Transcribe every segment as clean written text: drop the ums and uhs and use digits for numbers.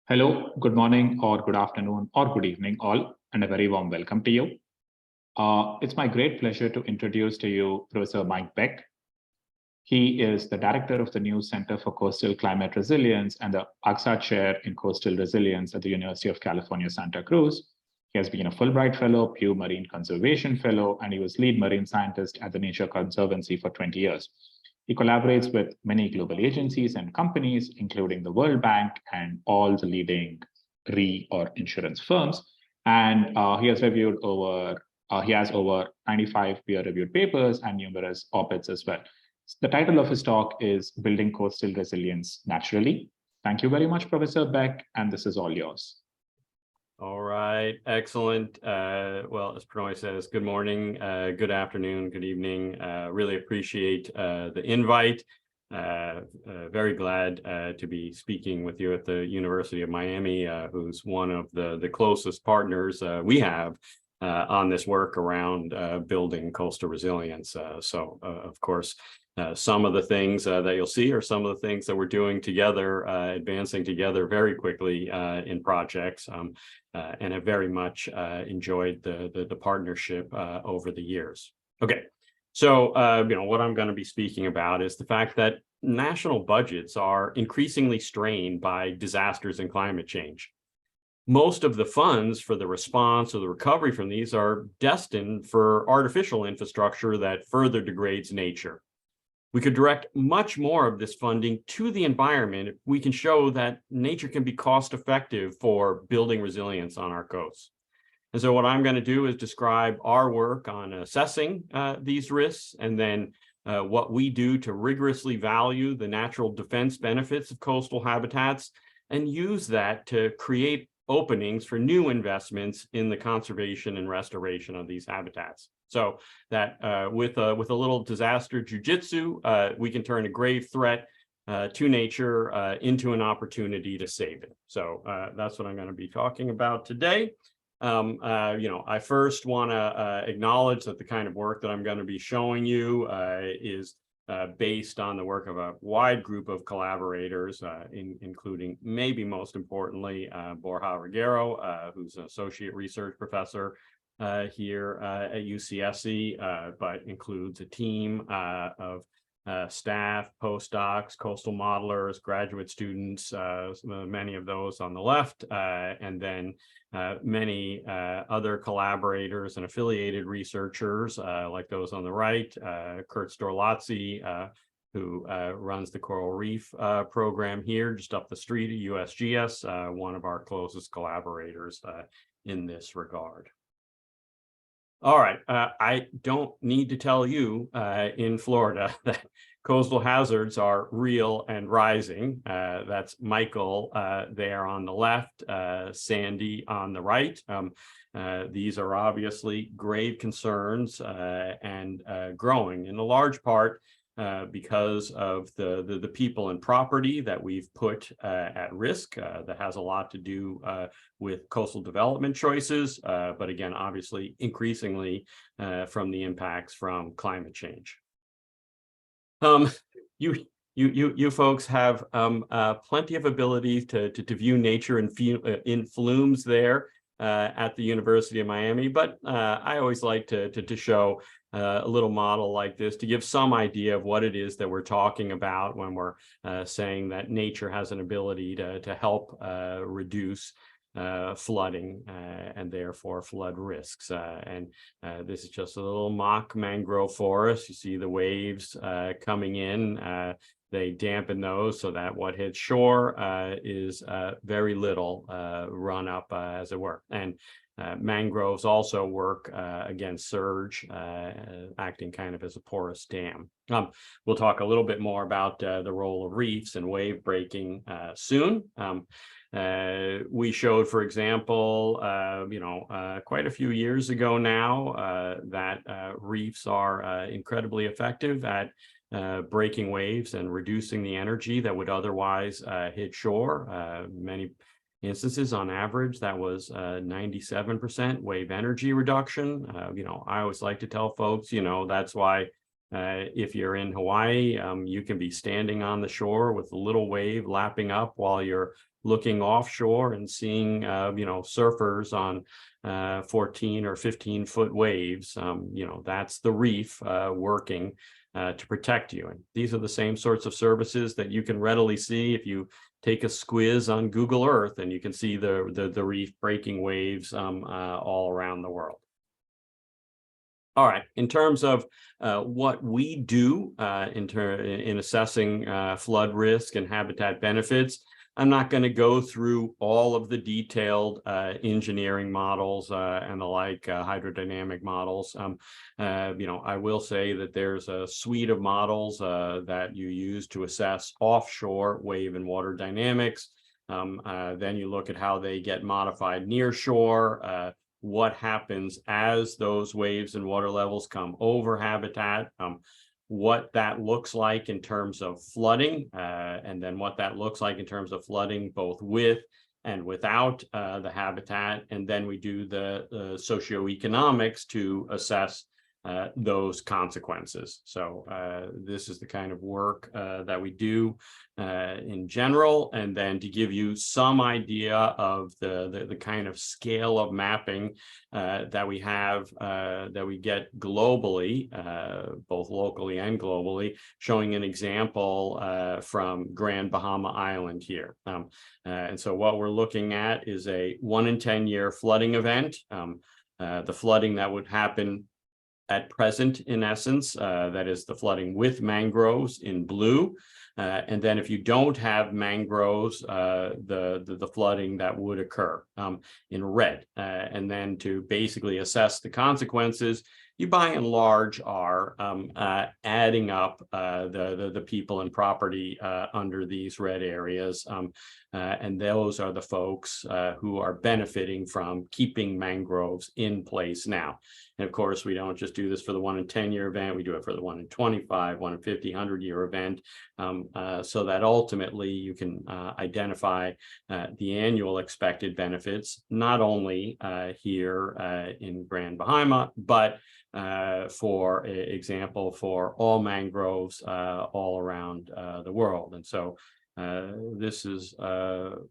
Hello, good morning, or good afternoon, or good evening, all, and a very warm welcome to you. It's my great pleasure to introduce to you Professor Mike Beck. He is the director of the new Center for Coastal Climate Resilience and the AXA Chair in Coastal Resilience at the University of California, Santa Cruz. He has been a Fulbright Fellow, Pew Marine Conservation Fellow, and he was lead marine scientist at the Nature Conservancy for 20 years. He collaborates with many global agencies and companies, including the World Bank and all the leading re or insurance firms. And he has over 95 peer-reviewed papers and numerous op-eds as well. The title of his talk is Building Coastal Resilience Naturally. Thank you very much, Professor Beck, and this is all yours. All right, excellent. Well, as Prannoy says, good morning, good afternoon, good evening. Really appreciate the invite. Very glad to be speaking with you at the University of Miami, who's one of the closest partners we have on this work around building coastal resilience. Of course, some of the things that you'll see are some of the things that we're doing together, advancing together very quickly in projects, and have very much enjoyed the partnership over the years. Okay, so what I'm going to be speaking about is the fact that national budgets are increasingly strained by disasters and climate change. Most of the funds for the response or the recovery from these are destined for artificial infrastructure that further degrades nature. We could direct much more of this funding to the environment if we can show that nature can be cost-effective for building resilience on our coasts. And so what I'm going to do is describe our work on assessing these risks, and then what we do to rigorously value the natural defense benefits of coastal habitats, and use that to create openings for new investments in the conservation and restoration of these habitats. So that with a little disaster jujitsu, we can turn a grave threat to nature into an opportunity to save it. So that's what I'm going to be talking about today. I first want to acknowledge that the kind of work that I'm going to be showing you is based on the work of a wide group of collaborators, including, maybe most importantly, Borja Reguero, who's an associate research professor here at UCSC, but includes a team of staff, postdocs, coastal modelers, graduate students, many of those on the left, and then many other collaborators and affiliated researchers like those on the right, Kurt Storlazzi, who runs the Coral Reef program here just up the street at USGS, one of our closest collaborators in this regard. All right, I don't need to tell you in Florida that coastal hazards are real and rising. That's Michael there on the left, Sandy on the right. These are obviously grave concerns and growing in a large part because of the people and property that we've put at risk. That has a lot to do with coastal development choices, but again, obviously increasingly from the impacts from climate change. You folks have plenty of ability to view nature in flumes there at the University of Miami, but I always like to show a little model like this to give some idea of what it is that we're talking about when we're saying that nature has an ability to help reduce flooding and therefore flood risks. This is just a little mock mangrove forest. You see the waves coming in. They dampen those so that what hits shore is very little run up, as it were. And mangroves also work against surge, acting kind of as a porous dam. We'll talk a little bit more about the role of reefs and wave breaking soon. We showed, for example, quite a few years ago now that reefs are incredibly effective at breaking waves and reducing the energy that would otherwise hit shore. Many instances, on average, that was 97% wave energy reduction. I always like to tell folks, that's why if you're in Hawaii, you can be standing on the shore with a little wave lapping up while you're looking offshore and seeing, surfers on 14 or 15-foot waves. That's the reef working to protect you. And these are the same sorts of services that you can readily see if you take a squiz on Google Earth, and you can see the reef breaking waves all around the world. All right, in terms of what we do in assessing flood risk and habitat benefits, I'm not going to go through all of the detailed engineering models and the like, hydrodynamic models. I will say that there's a suite of models that you use to assess offshore wave and water dynamics. Then you look at how they get modified near shore, what happens as those waves and water levels come over habitat, what that looks like in terms of flooding, and then what that looks like in terms of flooding both with and without the habitat. And then we do the socioeconomics to assess those consequences. So this is the kind of work that we do in general. And then to give you some idea of the kind of scale of mapping that we have, that we get globally, both locally and globally, showing an example from Grand Bahama Island here. And so what we're looking at is a 1 in 10 year flooding event. The flooding that would happen at present, in essence, that is the flooding with mangroves in blue. And then if you don't have mangroves, the flooding that would occur in red. And then to basically assess the consequences, you by and large are adding up the people and property under these red areas. And those are the folks who are benefiting from keeping mangroves in place now. And of course, we don't just do this for the 1 in 10 year event, we do it for the 1 in 25, 1 in 50, 100-year event, so that ultimately you can identify the annual expected benefits, not only here in Grand Bahama, but for example, for all mangroves all around the world. And so this is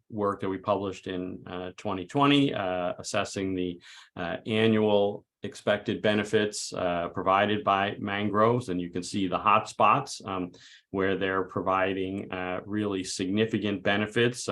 work that we published in 2020, assessing the annual expected benefits provided by mangroves. And you can see the hot spots where they're providing really significant benefits.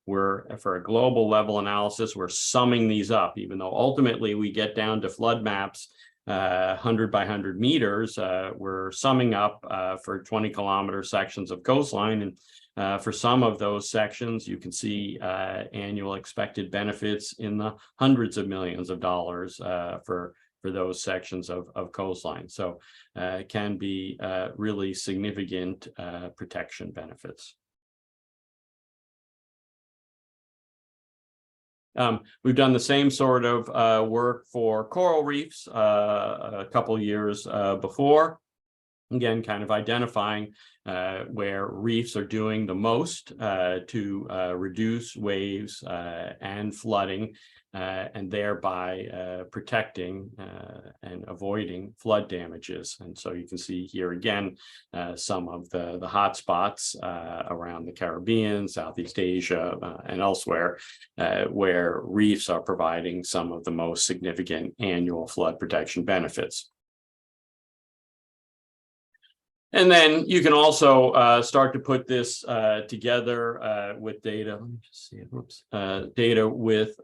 We're, for a global level analysis, we're summing these up, even though ultimately we get down to flood maps 100 by 100 meters. We're summing up for 20-kilometer sections of coastline. And for some of those sections, you can see annual expected benefits in the hundreds of millions of dollars for those sections of coastline. So it can be really significant protection benefits. We've done the same sort of work for coral reefs a couple years before. Again, kind of identifying where reefs are doing the most to reduce waves and flooding, and thereby protecting and avoiding flood damages. And so you can see here again some of the hot spots around the Caribbean, Southeast Asia, and elsewhere, where reefs are providing some of the most significant annual flood protection benefits. And then you can also start to put this together with data. Let me just see. Whoops. Data with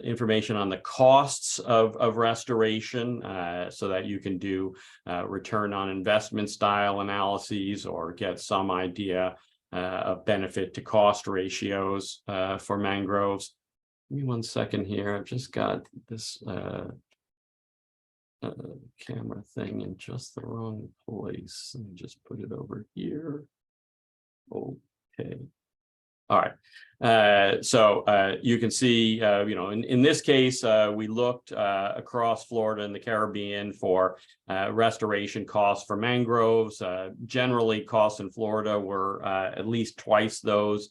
information on the costs of restoration, so that you can do return on investment style analyses or get some idea of benefit to cost ratios for mangroves. Give me 1 second here. I've just got this camera thing in just the wrong place. Let me just put it over here. Okay. All right. So you can see, in this case, we looked across Florida and the Caribbean for restoration costs for mangroves. Generally, costs in Florida were at least twice those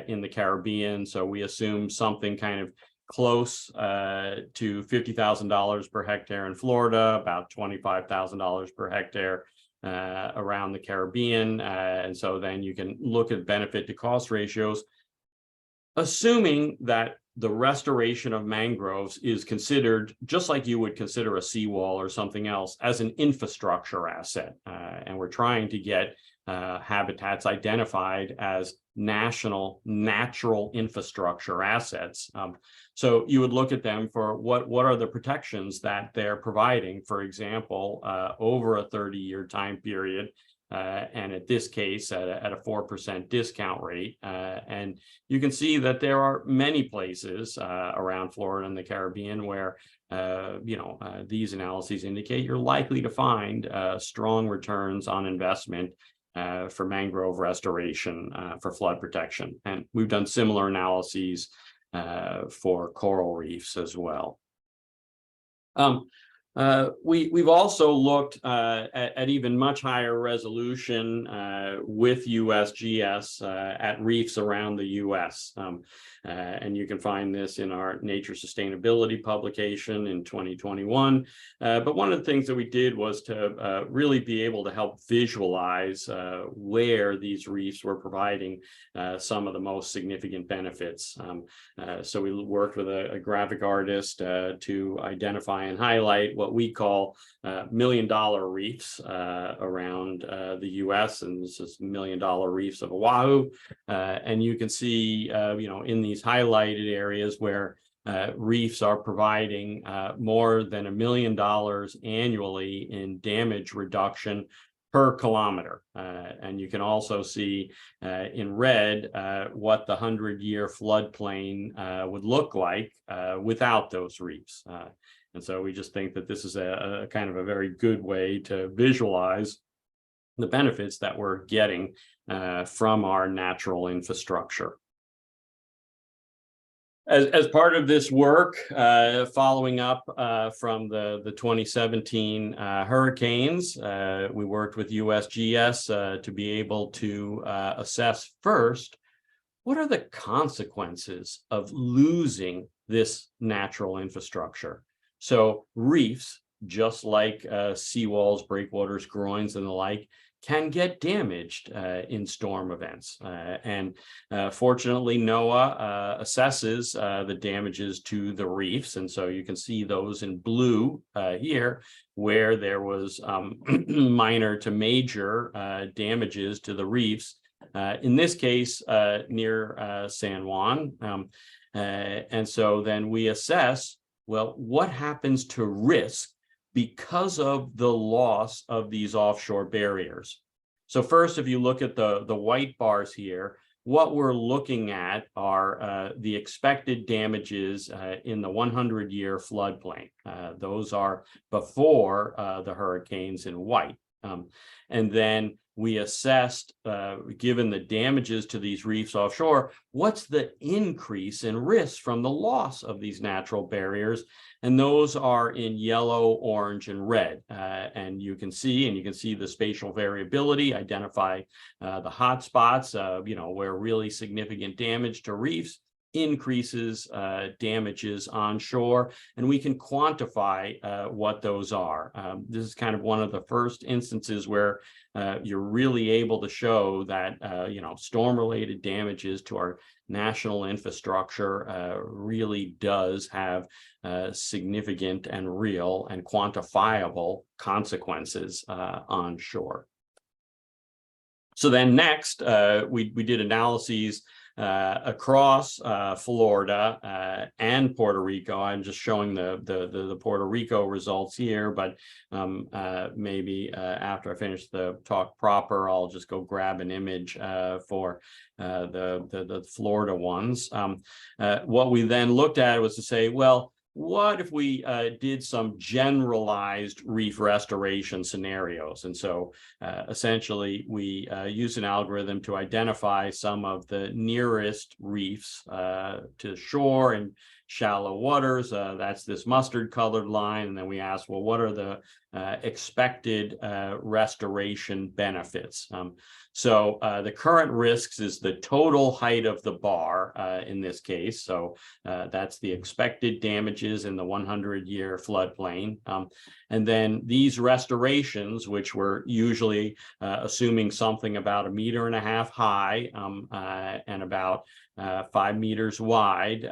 in the Caribbean. So we assume something kind of close to $50,000 per hectare in Florida, about $25,000 per hectare around the Caribbean. And so then you can look at benefit to cost ratios. assuming that the restoration of mangroves is considered, just like you would consider a seawall or something else, as an infrastructure asset. And we're trying to get habitats identified as national natural infrastructure assets. So you would look at them for what are the protections that they're providing, for example, over a 30-year time period. And at this case, at a 4% discount rate. And you can see that there are many places around Florida and the Caribbean where, these analyses indicate you're likely to find strong returns on investment for mangrove restoration for flood protection. And we've done similar analyses for coral reefs as well. We've also looked at even much higher resolution with USGS at reefs around the US. And you can find this in our Nature Sustainability publication in 2021. But one of the things that we did was to really be able to help visualize where these reefs were providing some of the most significant benefits. So we worked with a graphic artist to identify and highlight what we call $1 million reefs around the US, and this is $1 million reefs of Oahu. And you can see, in these highlighted areas where reefs are providing more than $1 million annually in damage reduction per kilometer. And you can also see in red what the 100-year floodplain would look like without those reefs. And so we just think that this is a kind of a very good way to visualize the benefits that we're getting from our natural infrastructure. As part of this work, following up from the 2017 hurricanes, we worked with USGS to be able to assess first, what are the consequences of losing this natural infrastructure? So reefs, just like seawalls, breakwaters, groins, and the like, can get damaged in storm events. And fortunately, NOAA assesses the damages to the reefs. And so you can see those in blue here, where there was minor to major damages to the reefs. In this case, near San Juan. And so then we assess, well, what happens to risk because of the loss of these offshore barriers? So first, if you look at the white bars here, what we're looking at are the expected damages in the 100-year floodplain. Those are before the hurricanes in white. And then we assessed, given the damages to these reefs offshore, what's the increase in risk from the loss of these natural barriers? And those are in yellow, orange, and red. And you can see the spatial variability, identify the hot spots, where really significant damage to reefs increases damages onshore, and we can quantify what those are. This is kind of one of the first instances where you're really able to show that storm-related damages to our national infrastructure really does have significant and real and quantifiable consequences onshore. So then next, we did analyses across Florida and Puerto Rico. I'm just showing the Puerto Rico results here, but maybe after I finish the talk proper, I'll just go grab an image for the Florida ones. What we then looked at was to say, well, what if we did some generalized reef restoration scenarios? And so essentially, we use an algorithm to identify some of the nearest reefs to shore and shallow waters. That's this mustard colored line. And then we ask, well, what are the expected restoration benefits. So the current risks is the total height of the bar in this case. So that's the expected damages in the 100-year floodplain. And then these restorations, which we're usually assuming something about 1.5 meters high and about 5 meters wide,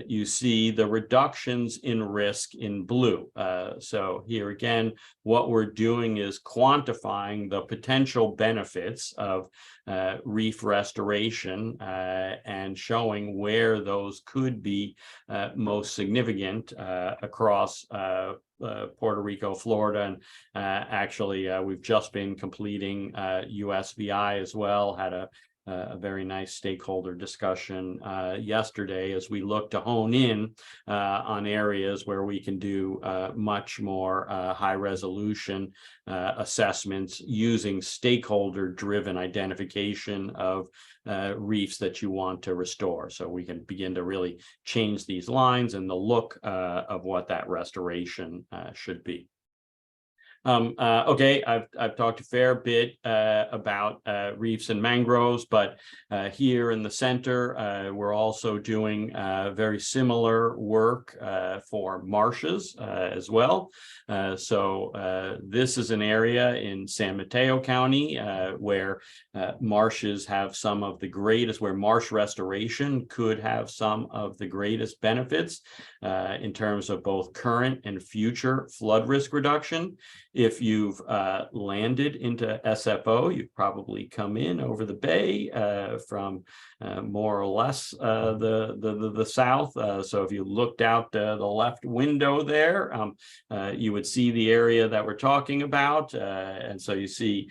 you see the reductions in risk in blue. So here again, what we're doing is quantifying the potential benefits of reef restoration and showing where those could be most significant across Puerto Rico, Florida, and actually we've just been completing USVI as well, had a very nice stakeholder discussion yesterday as we look to hone in on areas where we can do much more high resolution assessments using stakeholder-driven identification of reefs that you want to restore. So we can begin to really change these lines and the look of what that restoration should be. Okay, I've talked a fair bit about reefs and mangroves, but here in the center, we're also doing very similar work for marshes as well. So this is an area in San Mateo County where marshes have some of the greatest, where marsh restoration could have some of the greatest benefits in terms of both current and future flood risk reduction. If you've landed into SFO, you've probably come in over the bay from more or less the south. So if you looked out the left window there, you would see the area that we're talking about. And so you see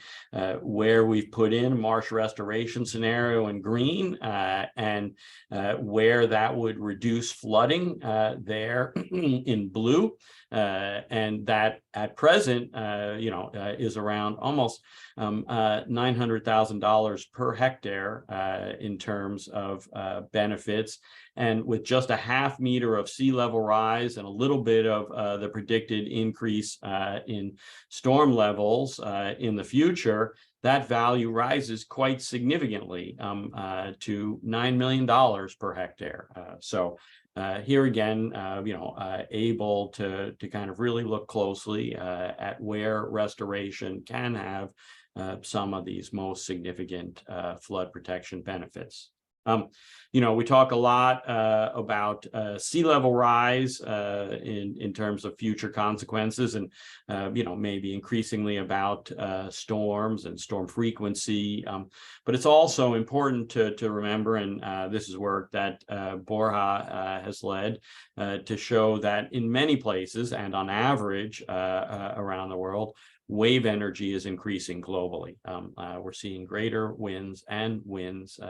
where we've put in marsh restoration scenario in green and where that would reduce flooding there in blue. And that at present, is around almost $900,000 per hectare in terms of benefits. And with just a 0.5 meter of sea level rise and a little bit of the predicted increase in storm levels in the future, that value rises quite significantly to $9 million per hectare. So here again, able to kind of really look closely at where restoration can have some of these most significant flood protection benefits. We talk a lot about sea level rise in terms of future consequences, and maybe increasingly about storms and storm frequency. But it's also important to remember, and this is work that Borja has led, to show that in many places and on average around the world, wave energy is increasing globally. We're seeing greater winds and waves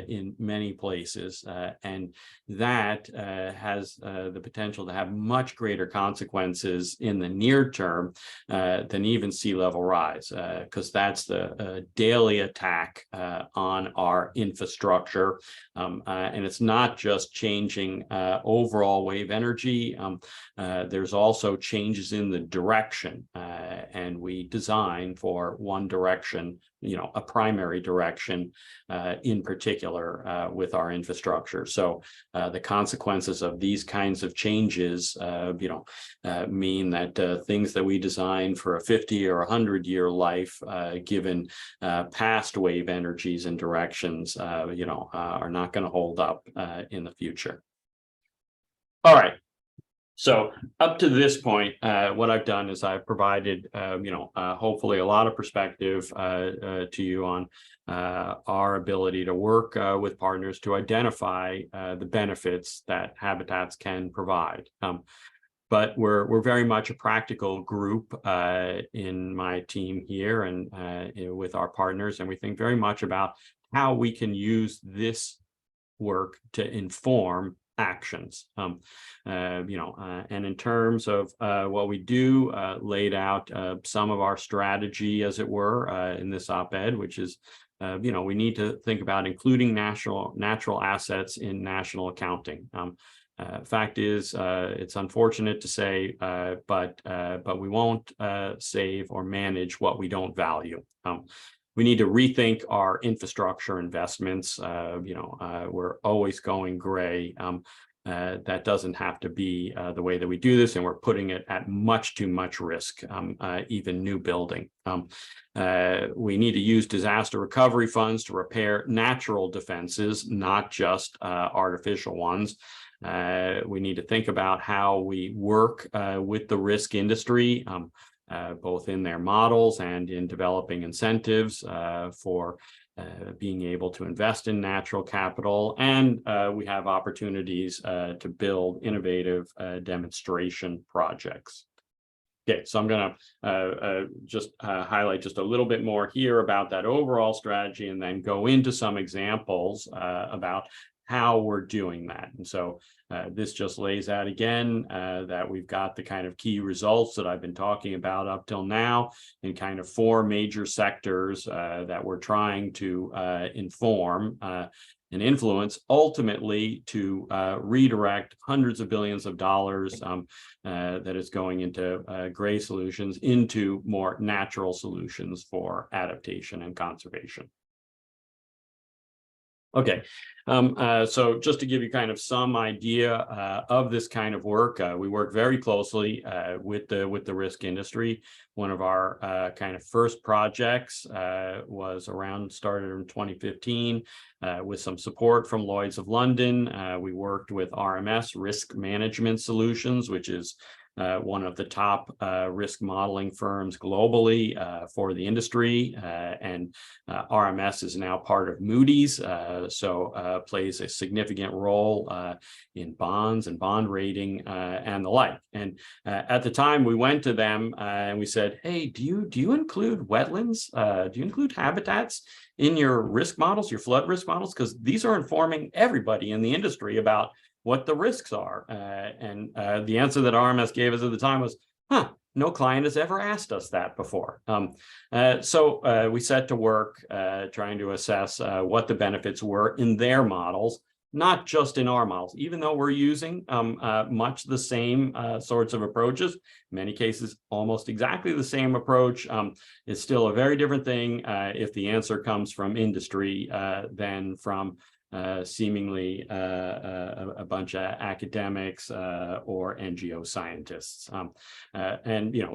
in many places, and that has the potential to have much greater consequences in the near term than even sea level rise, because that's the daily attack on our infrastructure. And it's not just changing overall wave energy. There's also changes in the direction, and we design for one direction, a primary direction in particular with our infrastructure. So the consequences of these kinds of changes, mean that things that we design for a 50 or 100-year life, given past wave energies and directions, are not going to hold up in the future. All right. So up to this point, what I've done is I've provided, hopefully a lot of perspective to you on our ability to work with partners to identify the benefits that habitats can provide. But we're very much a practical group in my team here and with our partners, and we think very much about how we can use this work to inform actions. And in terms of what we do, laid out some of our strategy, as it were, in this op-ed, which is, we need to think about including natural assets in national accounting. Fact is, it's unfortunate to say, but we won't save or manage what we don't value. We need to rethink our infrastructure investments. We're always going gray. That doesn't have to be the way that we do this, and we're putting it at much too much risk, even new building. We need to use disaster recovery funds to repair natural defenses, not just artificial ones. We need to think about how we work with the risk industry, both in their models and in developing incentives for being able to invest in natural capital. And we have opportunities to build innovative demonstration projects. Okay, so I'm going to just highlight just a little bit more here about that overall strategy, and then go into some examples about how we're doing that. And so this just lays out again that we've got the kind of key results that I've been talking about up till now in kind of 4 major sectors that we're trying to inform and influence, ultimately to redirect hundreds of billions of dollars that is going into gray solutions into more natural solutions for adaptation and conservation. Okay, so just to give you kind of some idea of this kind of work, we work very closely with the risk industry. One of our kind of first projects started in 2015 with some support from Lloyd's of London. We worked with RMS, Risk Management Solutions, which is one of the top risk modeling firms globally for the industry, and RMS is now part of Moody's, so plays a significant role in bonds and bond rating and the like. And at the time, we went to them and we said, "Hey, do you include wetlands? Do you include habitats in your risk models, your flood risk models? Because these are informing everybody in the industry about what the risks are." And the answer that RMS gave us at the time was, no client has ever asked us that before. So we set to work trying to assess what the benefits were in their models, not just in our models. Even though we're using much the same sorts of approaches, in many cases almost exactly the same approach, it's still a very different thing if the answer comes from industry than from seemingly a bunch of academics or NGO scientists.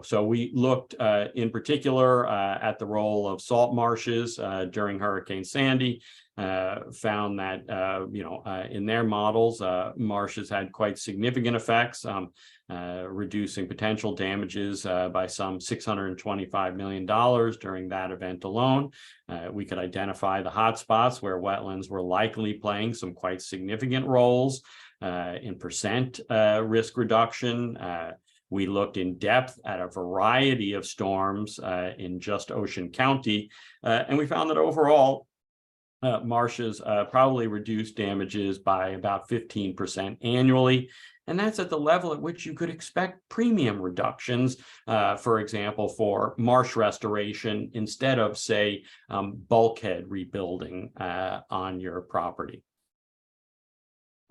So we looked in particular at the role of salt marshes during Hurricane Sandy, found that, in their models, marshes had quite significant effects, reducing potential damages by some $625 million during that event alone. We could identify the hotspots where wetlands were likely playing some quite significant roles in percent risk reduction. We looked in depth at a variety of storms in just Ocean County, and we found that overall, marshes probably reduced damages by about 15% annually. And that's at the level at which you could expect premium reductions, for example, for marsh restoration instead of, say, bulkhead rebuilding on your property.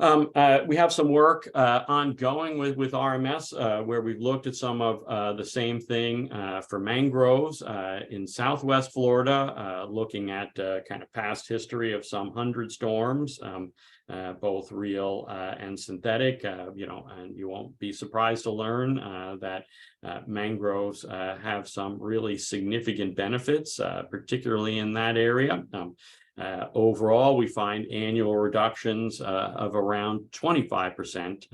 We have some work ongoing with RMS where we've looked at some of the same thing for mangroves in Southwest Florida, looking at kind of past history of some 100 storms, both real and synthetic, and you won't be surprised to learn that mangroves have some really significant benefits, particularly in that area. Overall, we find annual reductions of around 25%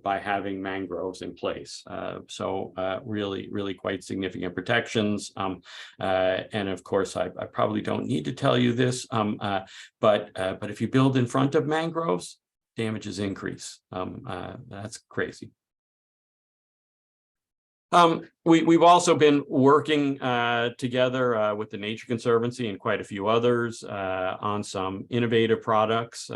by having mangroves in place. So really quite significant protections. And of course, I probably don't need to tell you this, but if you build in front of mangroves, damages increase. That's crazy. We've also been working together with the Nature Conservancy and quite a few others on some innovative products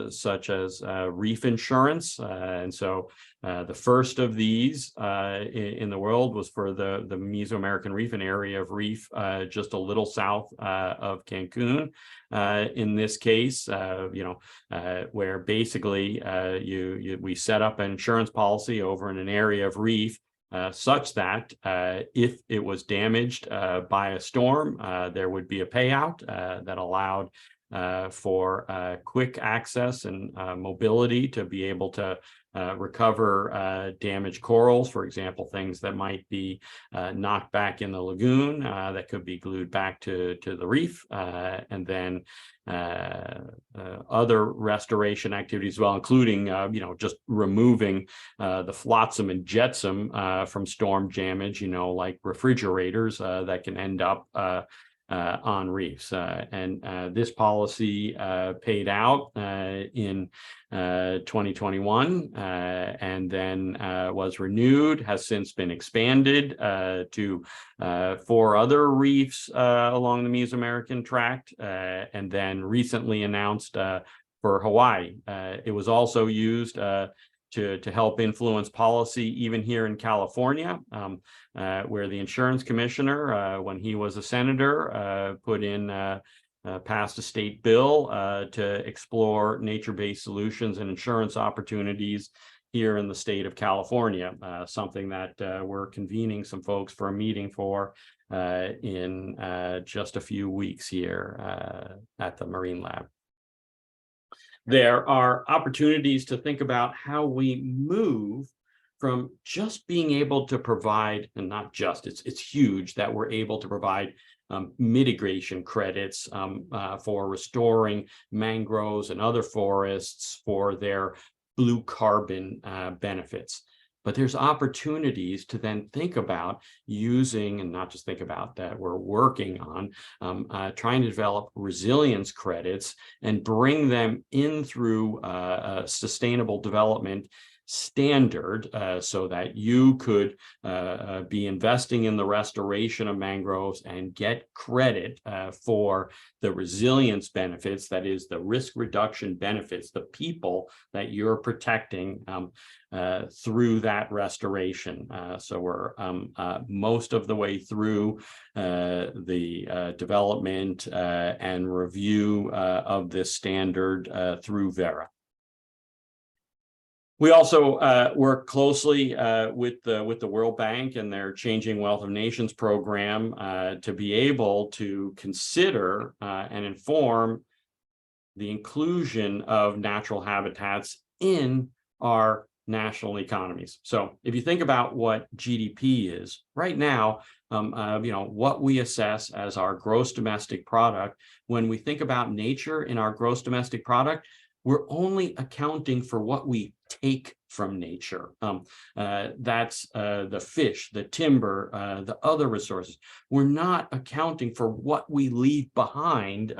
such as reef insurance. And so The first of these in the world was for the Mesoamerican Reef, an area of reef just a little south of Cancun. In this case, where basically we set up an insurance policy over in an area of reef such that if it was damaged by a storm, there would be a payout that allowed for quick access and mobility to be able to recover damaged corals, for example, things that might be knocked back in the lagoon that could be glued back to the reef, and then other restoration activities as well, including just removing the flotsam and jetsam from storm damage, like refrigerators that can end up on reefs. And this policy paid out in 2021 and then was renewed, has since been expanded to 4 other reefs along the Mesoamerican tract, and then recently announced for Hawaii. It was also used to help influence policy even here in California, where the insurance commissioner, when he was a senator, passed a state bill to explore nature-based solutions and insurance opportunities here in the state of California, something that we're convening some folks for a meeting for in just a few weeks here at the Marine Lab. There are opportunities to think about how we move from just being able to provide, and not just, it's huge that we're able to provide mitigation credits for restoring mangroves and other forests for their blue carbon benefits. But there's opportunities to then think about using, and not just think about, that we're working on trying to develop resilience credits and bring them in through a sustainable development standard so that you could be investing in the restoration of mangroves and get credit for the resilience benefits, that is the risk reduction benefits, the people that you're protecting through that restoration. So we're most of the way through the development and review of this standard through Vera. We also work closely with the World Bank and their Changing Wealth of Nations program to be able to consider and inform the inclusion of natural habitats in our national economies. So if you think about what GDP is right now, what we assess as our gross domestic product, when we think about nature in our gross domestic product, we're only accounting for what we take from nature. That's the fish, the timber, the other resources. We're not accounting for what we leave behind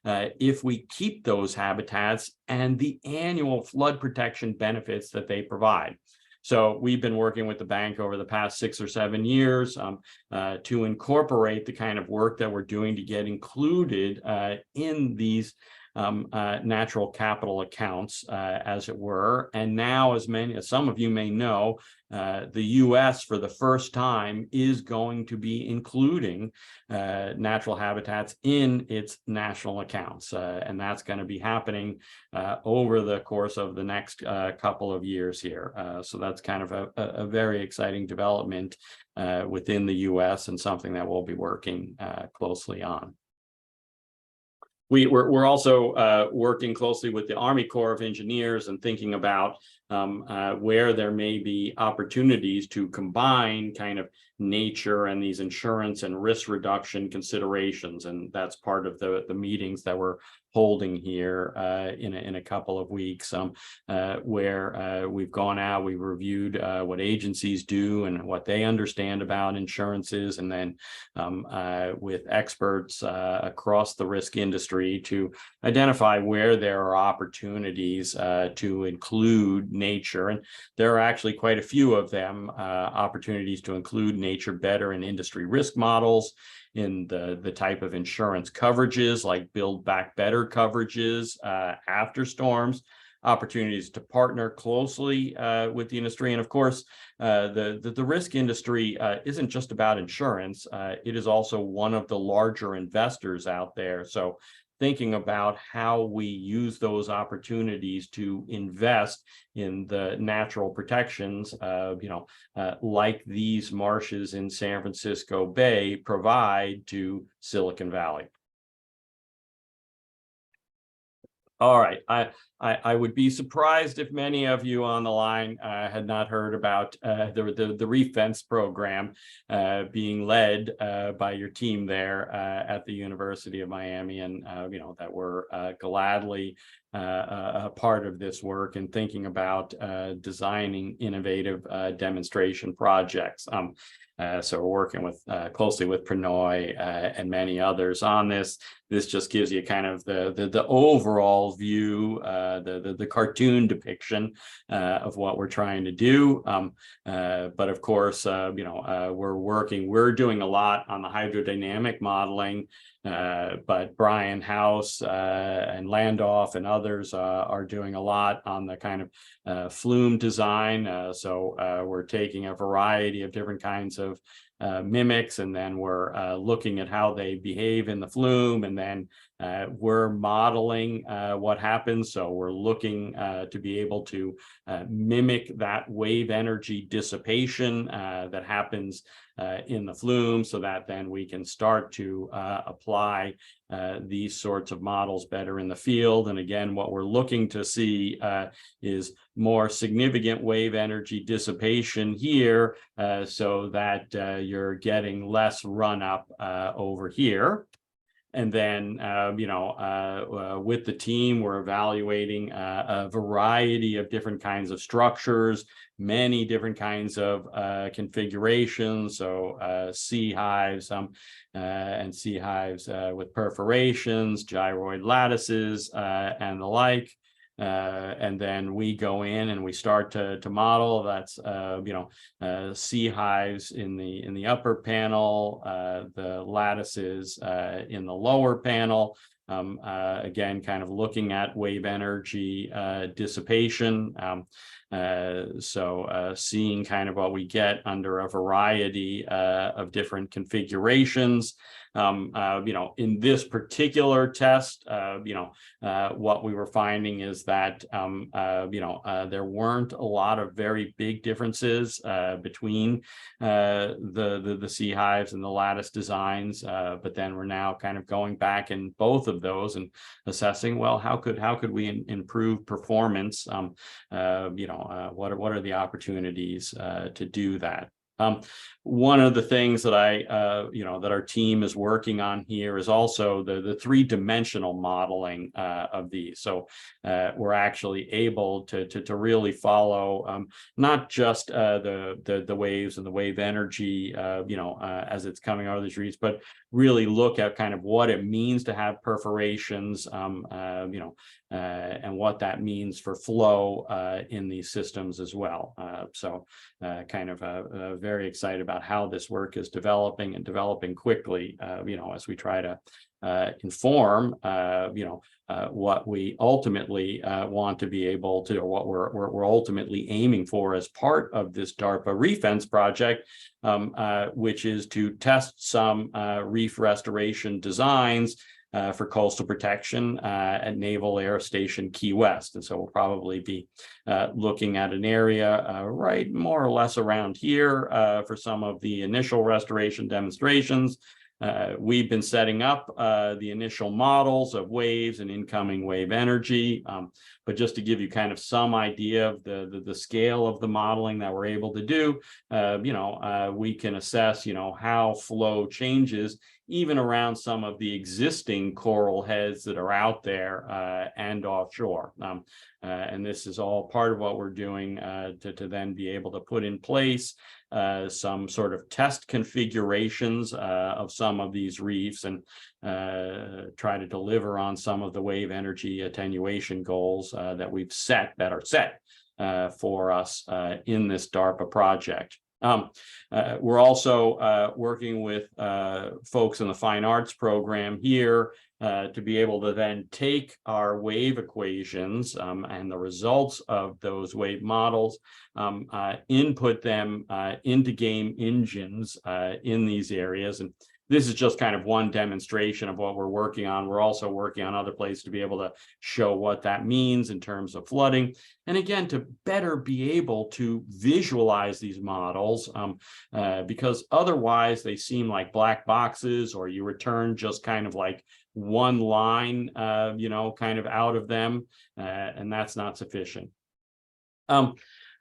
if we keep those habitats and the annual flood protection benefits that they provide. So we've been working with the bank over the past 6 or 7 years to incorporate the kind of work that we're doing to get included in these natural capital accounts, as it were. And now, as some of you may know, the U.S. for the first time is going to be including natural habitats in its national accounts. And that's going to be happening over the course of the next couple of years here. So that's kind of a very exciting development within the U.S. and something that we'll be working closely on. We're also working closely with the Army Corps of Engineers and thinking about where there may be opportunities to combine kind of nature and these insurance and risk reduction considerations. And that's part of the meetings that we're holding here in a couple of weeks, where we've gone out, we've reviewed what agencies do and what they understand about insurances, and then with experts across the risk industry to identify where there are opportunities to include nature. And there are actually quite a few of them, opportunities to include nature better in industry risk models, in the type of insurance coverages like Build Back Better coverages after storms, opportunities to partner closely with the industry. And of course, the risk industry isn't just about insurance. It is also one of the larger investors out there. So thinking about how we use those opportunities to invest in the natural protections, like these marshes in San Francisco Bay provide to Silicon Valley. All right, I would be surprised if many of you on the line had not heard about the Reef Fence program being led by your team there at the University of Miami, and that we're gladly a part of this work and thinking about designing innovative demonstration projects. So we're working with closely with Prannoy and many others on this. This just gives you kind of the overall view, the cartoon depiction of what we're trying to do. But of course, we're doing a lot on the hydrodynamic modeling. But Brian House and Landoff and others are doing a lot on the kind of flume design. So we're taking a variety of different kinds of mimics, and then we're looking at how they behave in the flume, and then we're modeling what happens. So we're looking to be able to mimic that wave energy dissipation that happens in the flume, so that then we can start to apply these sorts of models better in the field. And again, what we're looking to see is more significant wave energy dissipation here, so that you're getting less run up over here. And then, with the team, we're evaluating a variety of different kinds of structures, many different kinds of configurations. So sea hives and sea hives with perforations, gyroid lattices, and the like. And then we go in and we start to model. That's sea hives in the upper panel, the lattices in the lower panel. Again, kind of looking at wave energy dissipation. So seeing kind of what we get under a variety of different configurations. In this particular test, what we were finding is that, there weren't a lot of very big differences between the sea hives and the lattice designs. But then we're now kind of going back in both of those and assessing, well, how could we improve performance? What are the opportunities to do that? One of the things that that our team is working on here is also the three-dimensional modeling of these. So we're actually able to really follow not just the waves and the wave energy, as it's coming out of these reefs, but really look at kind of what it means to have perforations, and what that means for flow in these systems as well. So kind of very excited about how this work is developing and developing quickly, as we try to inform, what we ultimately want to be able to, or what we're ultimately aiming for as part of this DARPA Reef Fence project, which is to test some reef restoration designs for coastal protection at Naval Air Station Key West. And so we'll probably be looking at an area right more or less around here for some of the initial restoration demonstrations. We've been setting up the initial models of waves and incoming wave energy, but just to give you kind of some idea of the scale of the modeling that we're able to do, we can assess, how flow changes even around some of the existing coral heads that are out there and offshore. And this is all part of what we're doing to then be able to put in place some sort of test configurations of some of these reefs and try to deliver on some of the wave energy attenuation goals that are set for us in this DARPA project. We're also working with folks in the fine arts program here to be able to then take our wave equations and the results of those wave models, input them into game engines in these areas. And this is just kind of one demonstration of what we're working on. We're also working on other places to be able to show what that means in terms of flooding. And again, to better be able to visualize these models, because otherwise they seem like black boxes, or you return just kind of like one line, kind of out of them, and that's not sufficient.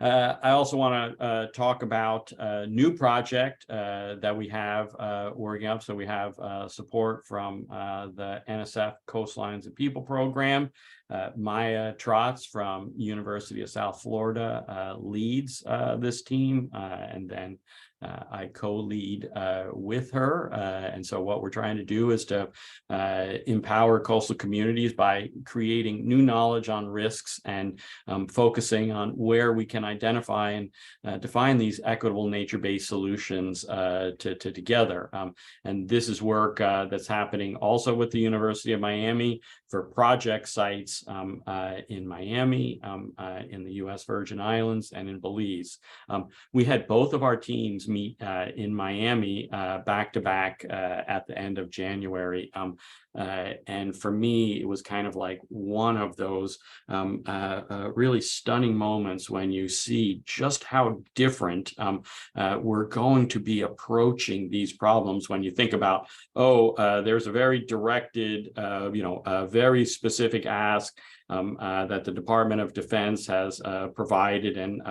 I also want to talk about a new project that we have working up. So we have support from the NSF Coastlines and People program. Maya Trotz from University of South Florida leads this team, and then I co-lead with her. And so what we're trying to do is to empower coastal communities by creating new knowledge on risks and focusing on where we can identify and define these equitable nature-based solutions together. And this is work that's happening also with the University of Miami for project sites in Miami, in the U.S. Virgin Islands, and in Belize. We had both of our teams meet in Miami back to back at the end of January. And for me, it was kind of like one of those really stunning moments when you see just how different we're going to be approaching these problems. When you think about, there's a very directed, a very specific ask that the Department of Defense has provided, and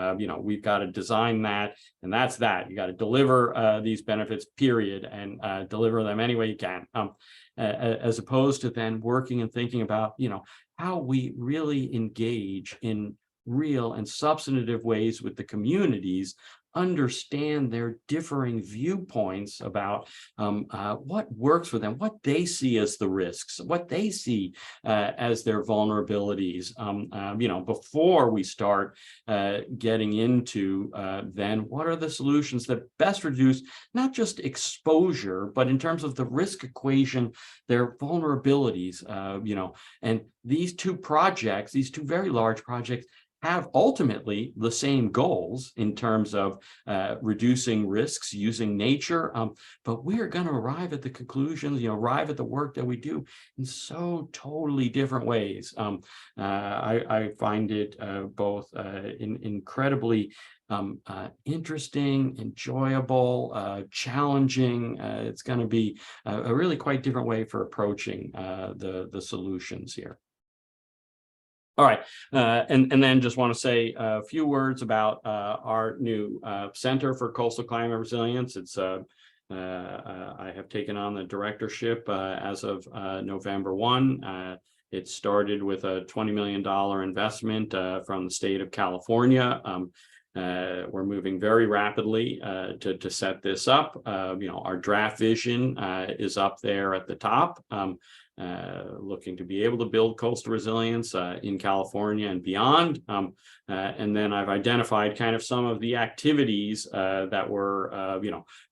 we've got to design that, and that's that. You got to deliver these benefits, period, and deliver them any way you can. As opposed to then working and thinking about, how we really engage in real and substantive ways with the communities, understand their differing viewpoints about what works for them, what they see as the risks, what they see as their vulnerabilities, before we start getting into then what are the solutions that best reduce not just exposure, but in terms of the risk equation, their vulnerabilities, and these two very large projects, have ultimately the same goals in terms of reducing risks using nature, but we are going to arrive at the conclusions, arrive at the work that we do in so totally different ways. I find it both incredibly interesting, enjoyable, challenging. It's going to be a really quite different way for approaching the solutions here. All right, and then just want to say a few words about our new Center for Coastal Climate Resilience. It's I have taken on the directorship as of November 1. It started with a $20 million investment from the state of California. We're moving very rapidly to set this up. Our draft vision is up there at the top. Looking to be able to build coastal resilience in California and beyond. And then I've identified kind of some of the activities that we're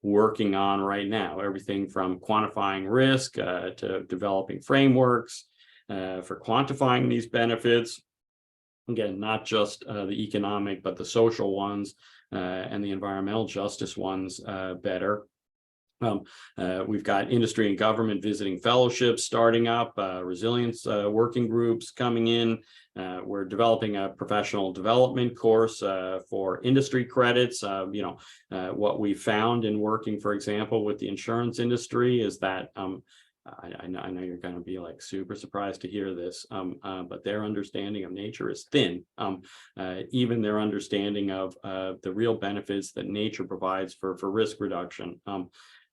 working on right now, everything from quantifying risk to developing frameworks for quantifying these benefits. Again, not just the economic, but the social ones and the environmental justice ones better. We've got industry and government visiting fellowships starting up, resilience working groups coming in. We're developing a professional development course for industry credits. What we found in working, for example, with the insurance industry is that I know you're going to be like super surprised to hear this, but their understanding of nature is thin. Even their understanding of the real benefits that nature provides for risk reduction.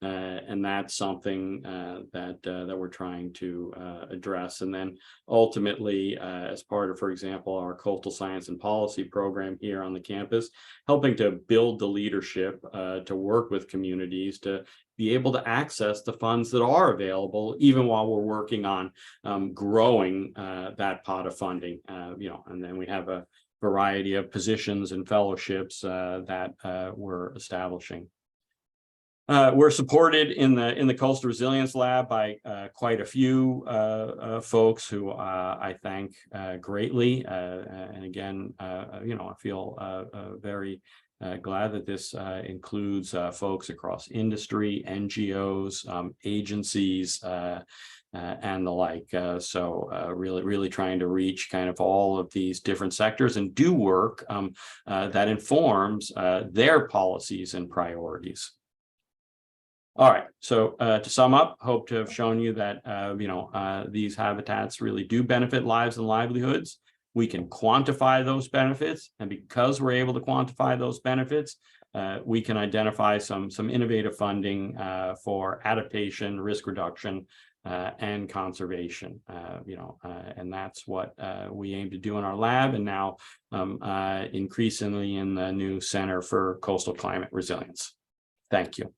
And that's something that we're trying to address. And then ultimately, as part of, for example, our coastal science and policy program here on the campus, helping to build the leadership to work with communities to be able to access the funds that are available, even while we're working on growing that pot of funding. And then we have a variety of positions and fellowships that we're establishing. We're supported in the Coastal Resilience Lab by quite a few folks who I thank greatly. And again, I feel very glad that this includes folks across industry, NGOs, agencies, and the like. So really trying to reach kind of all of these different sectors and do work that informs their policies and priorities. All right, so to sum up, hope to have shown you that these habitats really do benefit lives and livelihoods. We can quantify those benefits, and because we're able to quantify those benefits, we can identify some innovative funding for adaptation, risk reduction, and conservation. And that's what we aim to do in our lab, and now increasingly in the new Center for Coastal Climate Resilience. Thank you.